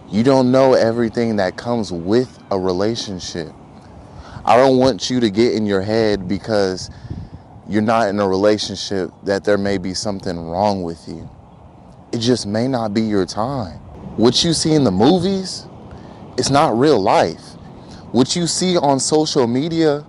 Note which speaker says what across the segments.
Speaker 1: You don't know everything that comes with a relationship. I don't want you to get in your head because you're not in a relationship that there may be something wrong with you. It just may not be your time. What you see in the movies, it's not real life. What you see on social media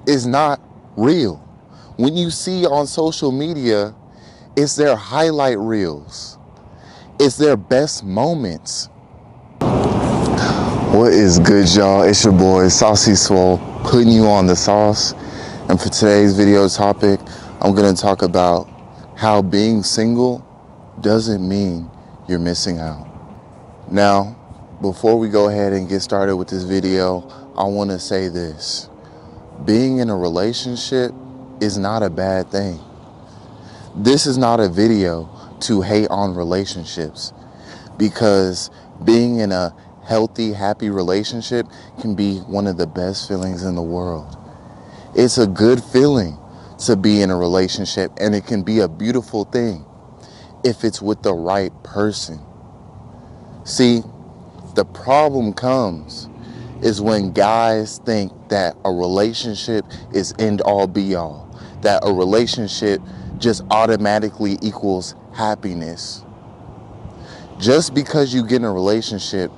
Speaker 1: is not real. When you see on social media, it's their highlight reels. It's their best moments. What is good, y'all? It's your boy, Saucy Swole, putting you on the sauce. And for today's video topic, I'm going to talk about how being single doesn't mean you're missing out. Now, before we go ahead and get started with this video, I want to say this. Being in a relationship is not a bad thing. This is not a video to hate on relationships, because being in a healthy, happy relationship can be one of the best feelings in the world. It's a good feeling to be in a relationship, and it can be a beautiful thing if it's with the right person. See, the problem comes is when guys think that a relationship is end all be all, that a relationship just automatically equals happiness. Just because you get in a relationship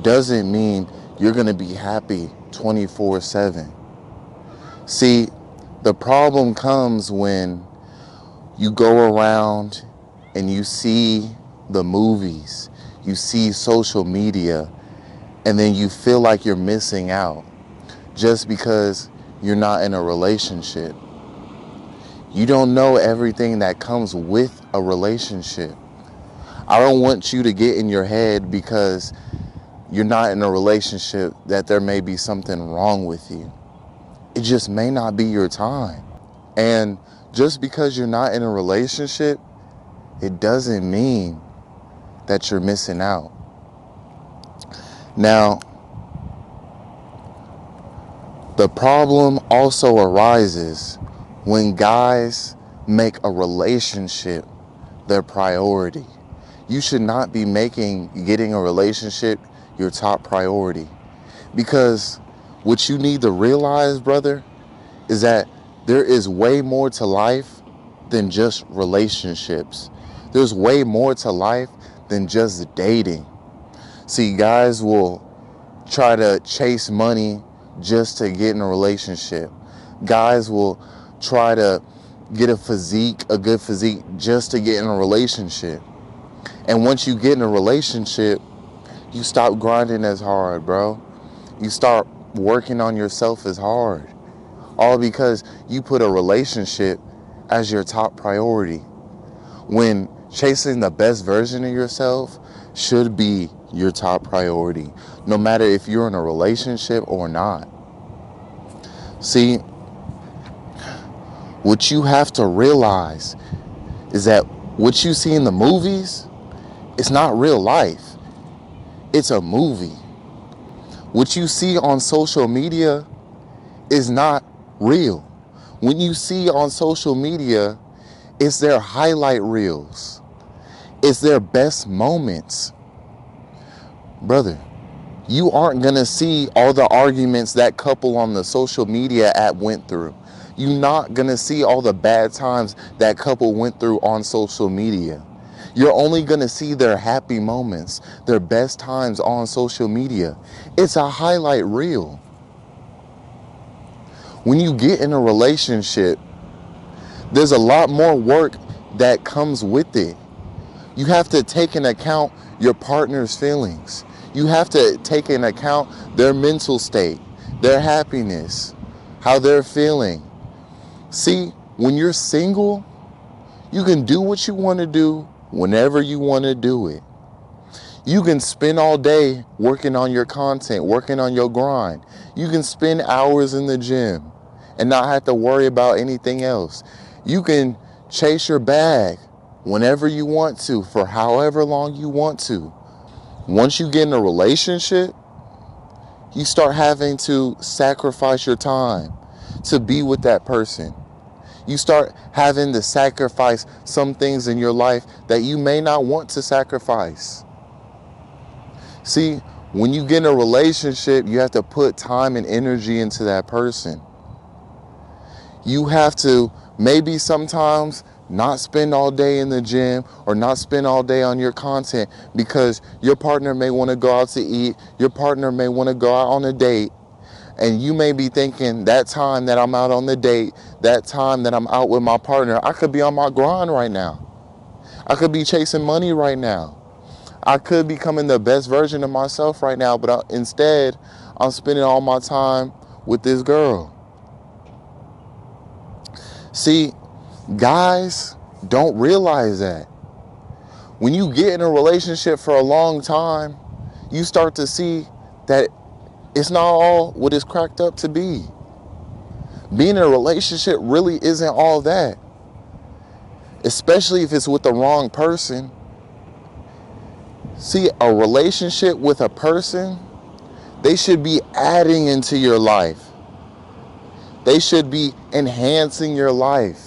Speaker 1: doesn't mean you're going to be happy 24/7. See, the problem comes when you go around and you see the movies, you see social media, and then you feel like you're missing out just because you're not in a relationship. You don't know everything that comes with a relationship. I don't want you to get in your head because you're not in a relationship that there may be something wrong with you. It just may not be your time. And just because you're not in a relationship, it doesn't mean that you're missing out. Now, the problem also arises when guys make a relationship their priority. You should not be making getting a relationship your top priority, because what you need to realize, brother, is that there is way more to life than just relationships. There's way more to life than just dating. See, guys will try to chase money just to get in a relationship. Guys will try to get a good physique just to get in a relationship. And once you get in a relationship, you stop grinding as hard, bro. You start working on yourself as hard. All because you put a relationship as your top priority, when chasing the best version of yourself should be your top priority, no matter if you're in a relationship or not. See, what you have to realize is that what you see in the movies, it's not real life. It's a movie. What you see on social media is not real. When you see on social media, it's their highlight reels. It's their best moments. Brother, you aren't going to see all the arguments that couple on the social media app went through. You're not going to see all the bad times that couple went through on social media. You're only going to see their happy moments, their best times on social media. It's a highlight reel. When you get in a relationship, there's a lot more work that comes with it. You have to take into account your partner's feelings. You have to take into account their mental state, their happiness, how they're feeling. See, when you're single, you can do what you want to do whenever you want to do it. You can spend all day working on your content, working on your grind. You can spend hours in the gym and not have to worry about anything else. You can chase your bag whenever you want to, for however long you want to. Once you get in a relationship, you start having to sacrifice your time to be with that person. You start having to sacrifice some things in your life that you may not want to sacrifice. See, when you get in a relationship, you have to put time and energy into that person. You have to maybe sometimes not spend all day in the gym or not spend all day on your content because your partner may want to go out to eat, your partner may want to go out on a date, and you may be thinking that time that I'm out on the date, that time that I'm out with my partner, I could be on my grind right now. I could be chasing money right now. I could be becoming the best version of myself right now, but instead, I'm spending all my time with this girl. See, guys don't realize that. When you get in a relationship for a long time, you start to see that it's not all what it's cracked up to be. Being in a relationship really isn't all that. Especially if it's with the wrong person. See, a relationship with a person, they should be adding into your life. They should be enhancing your life.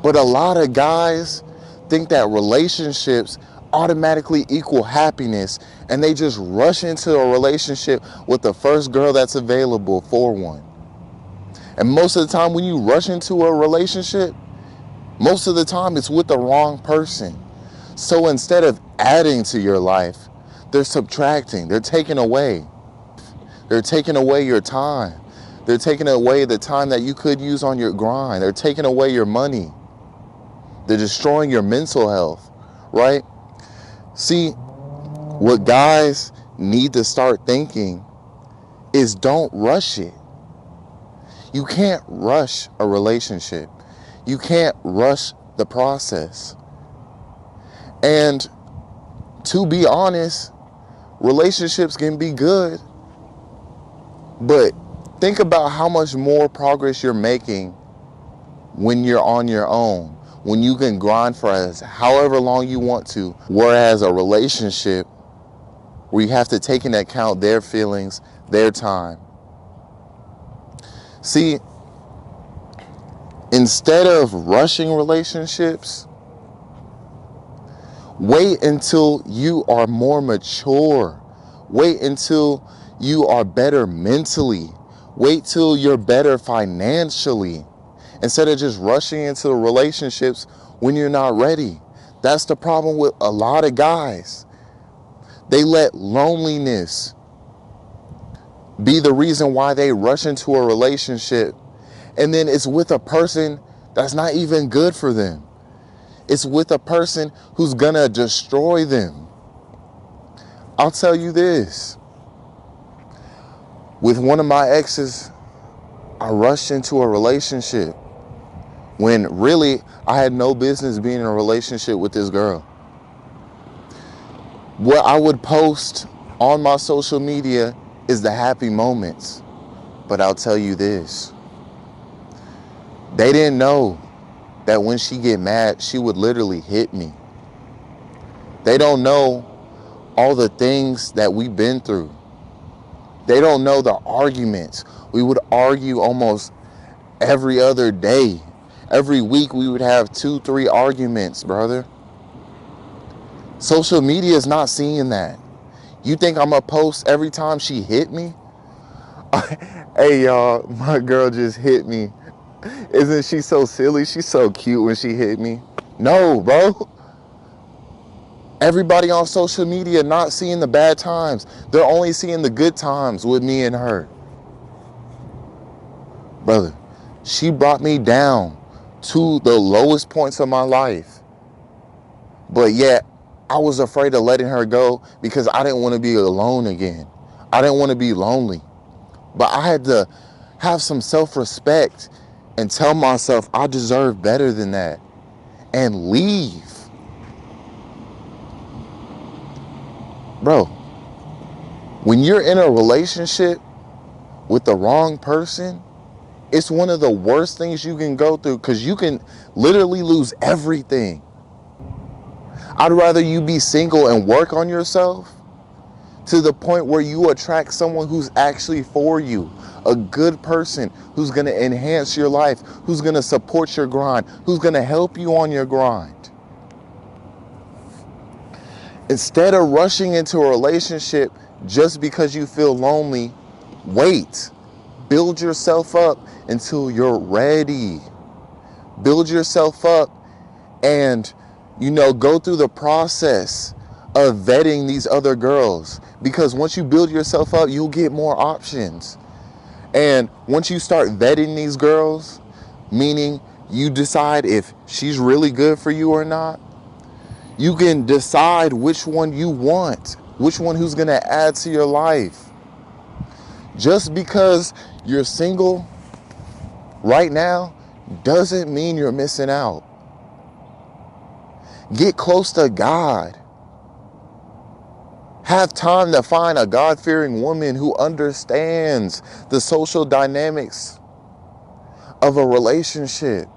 Speaker 1: But a lot of guys think that relationships automatically equal happiness, and they just rush into a relationship with the first girl that's available for one. And most of the time when you rush into a relationship, most of the time it's with the wrong person. So instead of adding to your life, they're subtracting, they're taking away. They're taking away your time. They're taking away the time that you could use on your grind. They're taking away your money. They're destroying your mental health, right? See, what guys need to start thinking is don't rush it. You can't rush a relationship. You can't rush the process. And to be honest, relationships can be good, but think about how much more progress you're making when you're on your own, when you can grind for however long you want to. Whereas a relationship where you have to take into account their feelings, their time. See, instead of rushing relationships, wait until you are more mature. Wait until you are better mentally. Wait till you're better financially. Instead of just rushing into the relationships when you're not ready. That's the problem with a lot of guys. They let loneliness be the reason why they rush into a relationship. And then it's with a person that's not even good for them. It's with a person who's gonna destroy them. I'll tell you this. With one of my exes, I rushed into a relationship when really I had no business being in a relationship with this girl. What I would post on my social media is the happy moments. But I'll tell you this. They didn't know that when she get mad, she would literally hit me. They don't know all the things that we've been through. They don't know the arguments. We would argue almost every other day. Every week we would have 2-3 arguments, brother. Social media is not seeing that. You think I'm gonna post every time she hit me? Hey y'all, my girl just hit me. Isn't she so silly? She's so cute when she hit me. No, bro. Everybody on social media not seeing the bad times. They're only seeing the good times with me and her. Brother, she brought me down to the lowest points of my life. But yet, I was afraid of letting her go because I didn't want to be alone again. I didn't want to be lonely. But I had to have some self-respect and tell myself I deserve better than that and leave. Bro, when you're in a relationship with the wrong person, it's one of the worst things you can go through because you can literally lose everything. I'd rather you be single and work on yourself to the point where you attract someone who's actually for you, a good person who's going to enhance your life, who's going to support your grind, who's going to help you on your grind. Instead of rushing into a relationship just because you feel lonely, wait. Build yourself up until you're ready. Build yourself up and, go through the process of vetting these other girls. Because once you build yourself up, you'll get more options. And once you start vetting these girls, meaning you decide if she's really good for you or not, you can decide which one you want, which one who's going to add to your life. Just because you're single right now doesn't mean you're missing out. Get close to God. Have time to find a God-fearing woman who understands the social dynamics of a relationship.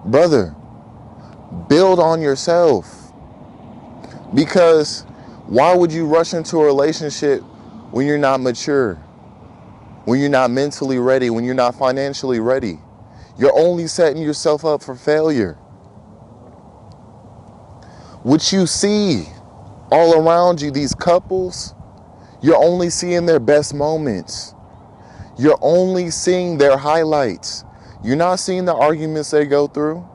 Speaker 1: Brother, build on yourself. Because why would you rush into a relationship when you're not mature? When you're not mentally ready? When you're not financially ready? You're only setting yourself up for failure. What you see all around you, these couples, you're only seeing their best moments. You're only seeing their highlights. You're not seeing the arguments they go through.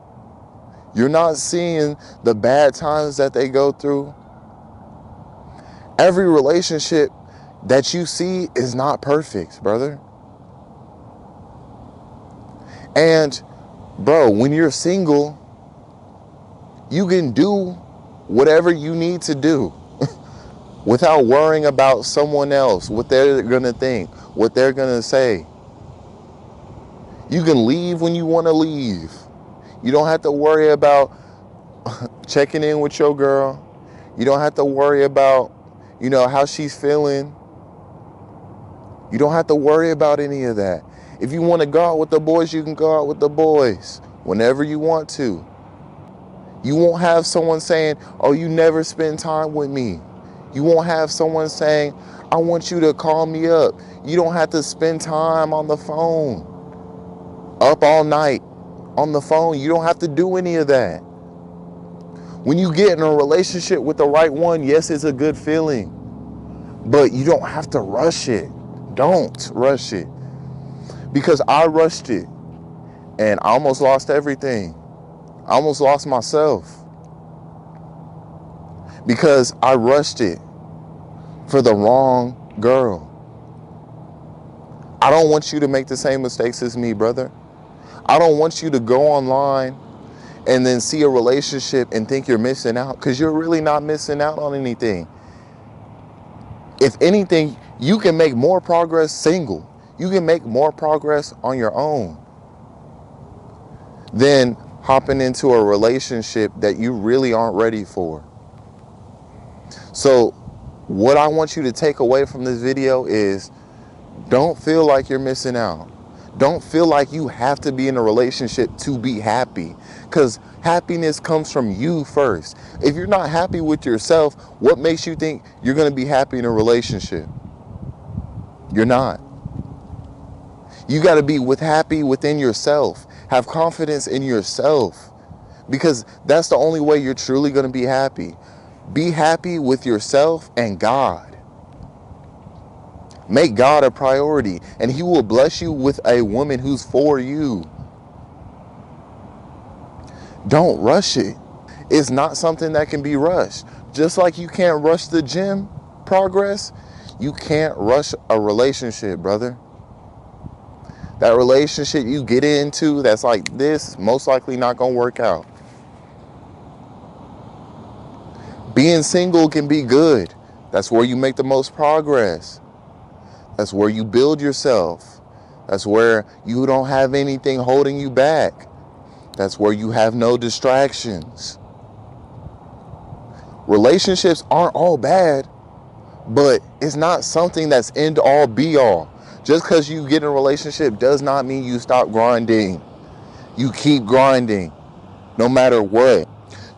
Speaker 1: You're not seeing the bad times that they go through. Every relationship that you see is not perfect, brother. And, bro, when you're single, you can do whatever you need to do without worrying about someone else, what they're going to think, what they're going to say. You can leave when you want to leave. You don't have to worry about checking in with your girl. You don't have to worry about, how she's feeling. You don't have to worry about any of that. If you want to go out with the boys, you can go out with the boys whenever you want to. You won't have someone saying, oh, you never spend time with me. You won't have someone saying, I want you to call me up. You don't have to spend time on the phone, up all night on the phone. You don't have to do any of that. When you get in a relationship with the right one, yes, it's a good feeling, but you don't have to rush it. Don't rush it. Because I rushed it and I almost lost everything. I almost lost myself because I rushed it for the wrong girl. I don't want you to make the same mistakes as me, brother. I don't want you to go online and then see a relationship and think you're missing out, because you're really not missing out on anything. If anything, you can make more progress single. You can make more progress on your own than hopping into a relationship that you really aren't ready for. So what I want you to take away from this video is, don't feel like you're missing out. Don't feel like you have to be in a relationship to be happy, because happiness comes from you first. If you're not happy with yourself, what makes you think you're going to be happy in a relationship? You're not. You got to be happy within yourself. Have confidence in yourself, because that's the only way you're truly going to be happy. Be happy with yourself and God. Make God a priority, and He will bless you with a woman who's for you. Don't rush it. It's not something that can be rushed. Just like you can't rush the gym progress, you can't rush a relationship, brother. That relationship you get into that's like this, most likely not going to work out. Being single can be good. That's where you make the most progress. That's where you build yourself. That's where you don't have anything holding you back. That's where you have no distractions. Relationships aren't all bad, but it's not something that's end all be all. Just because you get in a relationship does not mean you stop grinding. You keep grinding no matter what.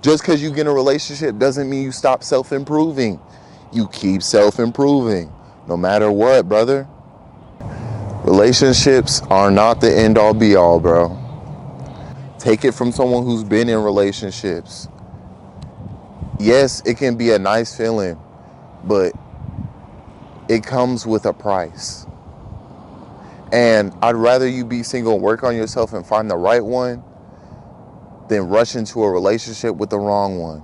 Speaker 1: Just because you get in a relationship doesn't mean you stop self-improving. You keep self-improving no matter what, brother. Relationships are not the end all be all, bro. Take it from someone who's been in relationships. Yes, it can be a nice feeling, but it comes with a price. And I'd rather you be single, work on yourself and find the right one than rush into a relationship with the wrong one,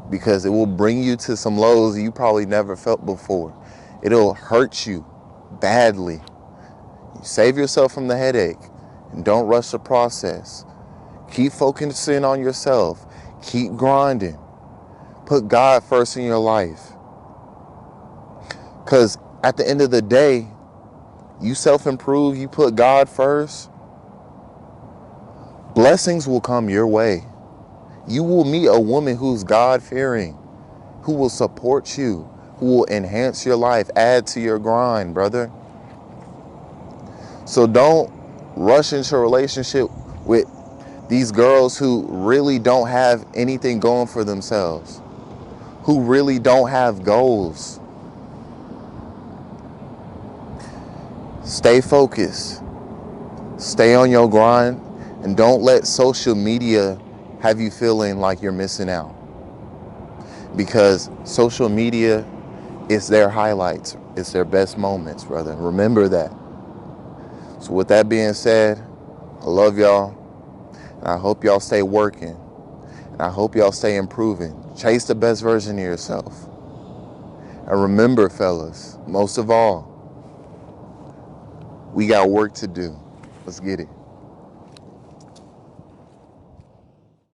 Speaker 1: because it will bring you to some lows you probably never felt before. It'll hurt you badly. You save yourself from the headache and don't rush the process. Keep focusing on yourself. Keep grinding. Put God first in your life. Because at the end of the day, you self-improve, you put God first, blessings will come your way. You will meet a woman who's God-fearing, who will support you, who will enhance your life, add to your grind, brother. So don't rush into a relationship with these girls who really don't have anything going for themselves, who really don't have goals. Stay focused. Stay on your grind, and don't let social media have you feeling like you're missing out. Because social media is their highlights. It's their best moments, brother. Remember that. So with that being said, I love y'all. And I hope y'all stay working. And I hope y'all stay improving. Chase the best version of yourself. And remember, fellas, most of all, we got work to do. Let's get it.